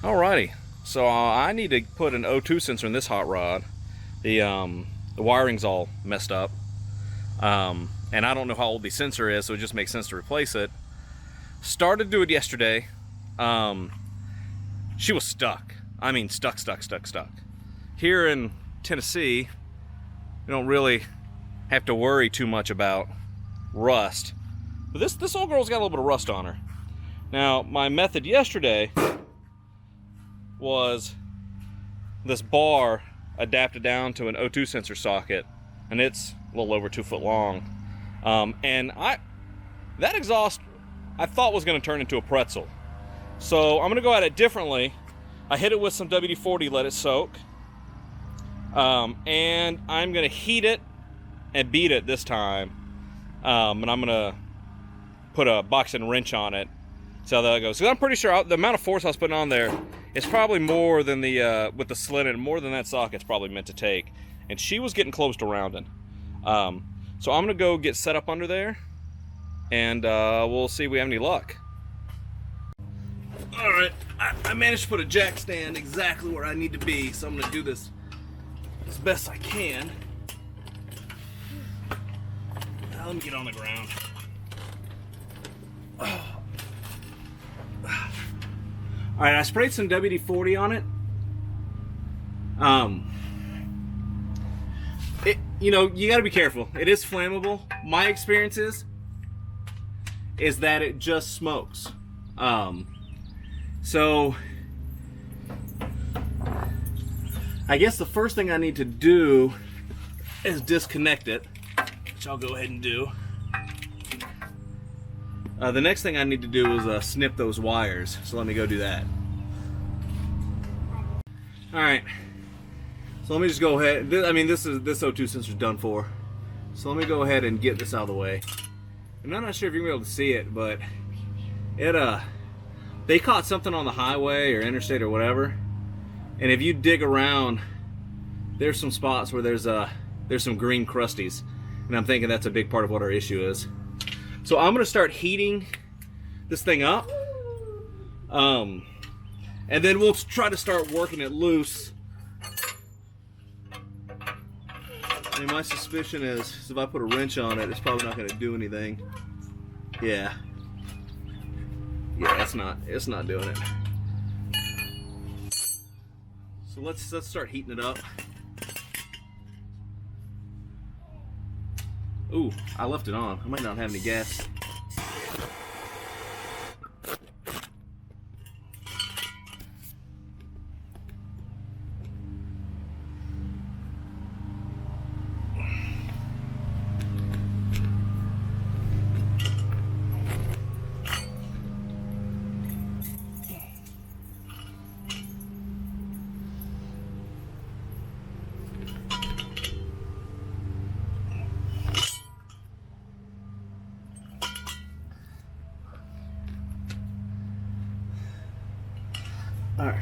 Alrighty, so I need to put an O2 sensor in this hot rod. The wiring's all messed up, and I don't know how old the sensor is, so it just makes sense to replace it. Started to do it yesterday. She was stuck. I mean, stuck. Here in Tennessee, we don't really have to worry too much about rust. But this old girl's got a little bit of rust on her. Now, my method yesterday was this bar adapted down to an O2 sensor socket, and it's a little over 2 foot long. And that exhaust I thought was going to turn into a pretzel. So I'm going to go at it differently. I hit it with some WD-40, let it soak. And I'm going to heat it and beat it this time. And I'm going to put a box and wrench on it. See how that goes. Because I'm pretty sure the amount of force I was putting on there is probably more than with the slit in, more than that socket's probably meant to take. And she was getting close to rounding. So I'm going to go get set up under there, and we'll see if we have any luck. Alright, I managed to put a jack stand exactly where I need to be, so I'm going to do this as best I can. Now let me get on the ground. Alright, I sprayed some WD-40 on it. You gotta be careful. It is flammable. My experience is that it just smokes. So I guess the first thing I need to do is disconnect it, which I'll go ahead and do. The next thing I need to do is snip those wires, so let me go do that. Alright, so let me just go ahead. This O2 sensor is done for. So let me go ahead and get this out of the way. I'm not sure if you're going to be able to see it, but they caught something on the highway or interstate or whatever. And if you dig around, there's some spots where there's some green crusties. And I'm thinking that's a big part of what our issue is. So I'm going to start heating this thing up. And then we'll try to start working it loose. I mean, my suspicion is if I put a wrench on it, it's probably not going to do anything. Yeah, it's not doing it. So let's start heating it up. Ooh, I left it on. I might not have any gas. All right.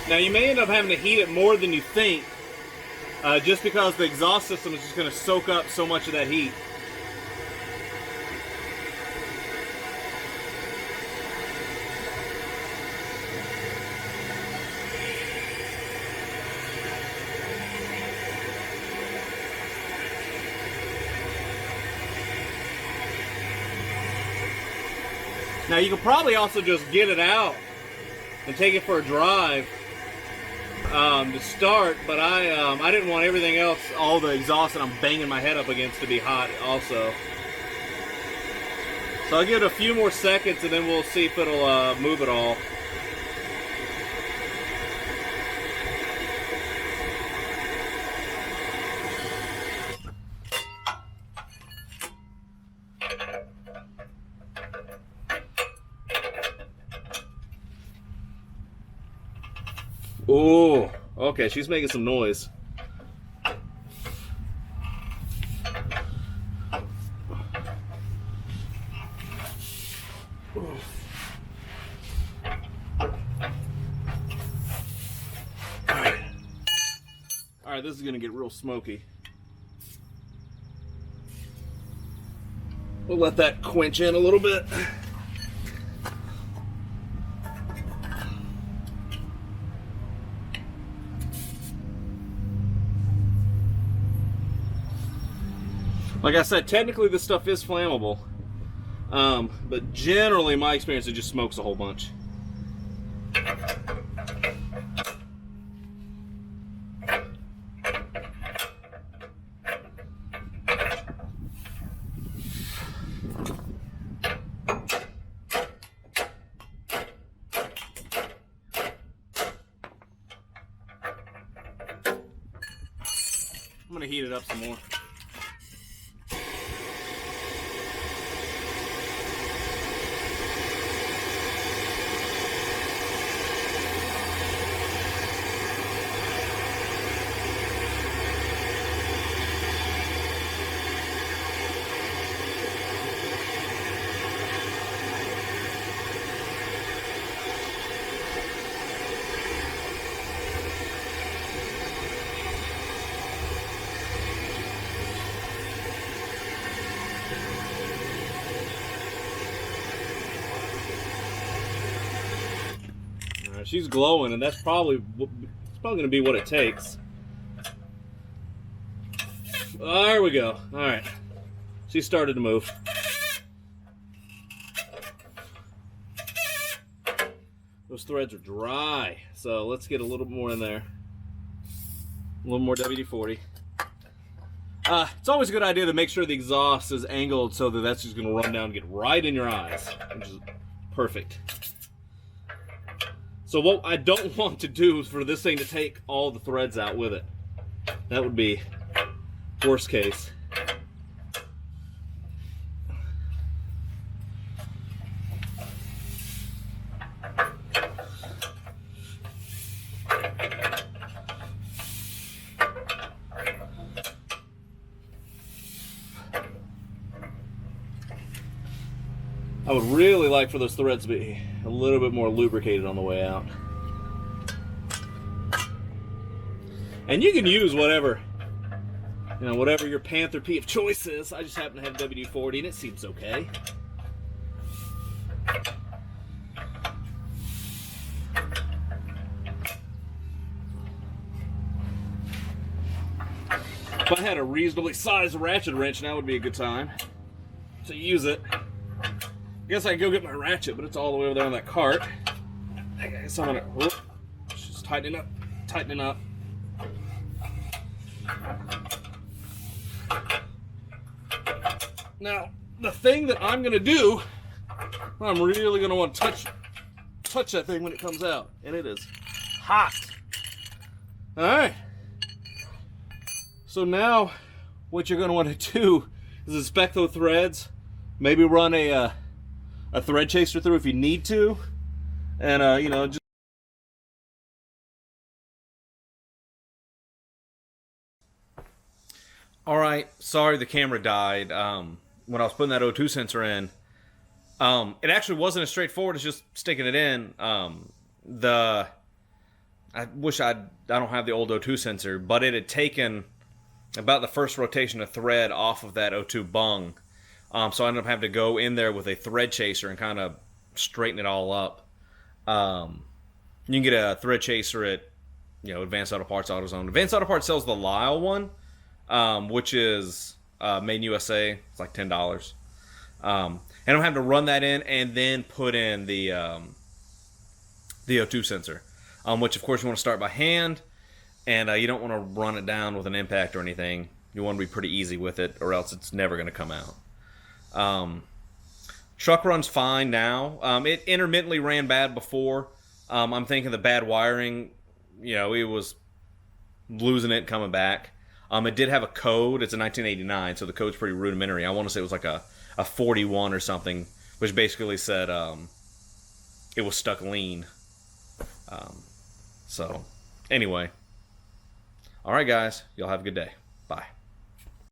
Now you may end up having to heat it more than you think, just because the exhaust system is just going to soak up so much of that heat. Now you could probably also just get it out and take it for a drive to start, but I didn't want everything else, all the exhaust that I'm banging my head up against, to be hot also. So I'll give it a few more seconds and then we'll see if it'll move at all. Oh, okay, she's making some noise. Alright, this is going to get real smoky. We'll let that quench in a little bit. Like I said, technically this stuff is flammable. But generally, my experience, it just smokes a whole bunch. I'm gonna heat it up some more. She's glowing, and that's probably going to be what it takes. There we go. All right, she started to move. Those threads are dry, so let's get a little more in there. A little more WD-40. It's always a good idea to make sure the exhaust is angled so that that's just going to run down and get right in your eyes, which is perfect. So what I don't want to do is for this thing to take all the threads out with it. That would be worst case. I would really like for those threads to be a little bit more lubricated on the way out. And you can use whatever, whatever your Panther P of choice is. I just happen to have WD-40 and it seems okay. If I had a reasonably sized ratchet wrench, now would be a good time to use it. I guess I could go get my ratchet, but it's all the way over there on that cart. I guess I'm gonna just tighten it up. Now, the thing that I'm gonna do, I'm really gonna want to touch that thing when it comes out, and it is hot. All right. So now, what you're gonna want to do is inspect those threads. Maybe run a thread chaser through if you need to, and just. All right, sorry the camera died when I was putting that O2 sensor in. It actually wasn't as straightforward as just sticking it in. I wish I don't have the old O2 sensor, but it had taken about the first rotation of thread off of that O2 bung. So I ended up having to go in there with a thread chaser and kind of straighten it all up. You can get a thread chaser at, Advanced Auto Parts, AutoZone. Advanced Auto Parts sells the Lyle one, which is made in USA. It's like $10. And I'm having to run that in and then put in the O2 sensor, which of course you want to start by hand, and you don't want to run it down with an impact or anything. You want to be pretty easy with it, or else it's never going to come out. Truck runs fine now. It intermittently ran bad before. I'm thinking the bad wiring, it was losing it, coming back. It did have a code. It's a 1989, so the code's pretty rudimentary. I want to say it was like a 41 or something, which basically said it was stuck lean. So Anyway. All right, guys. Y'all have a good day. Bye.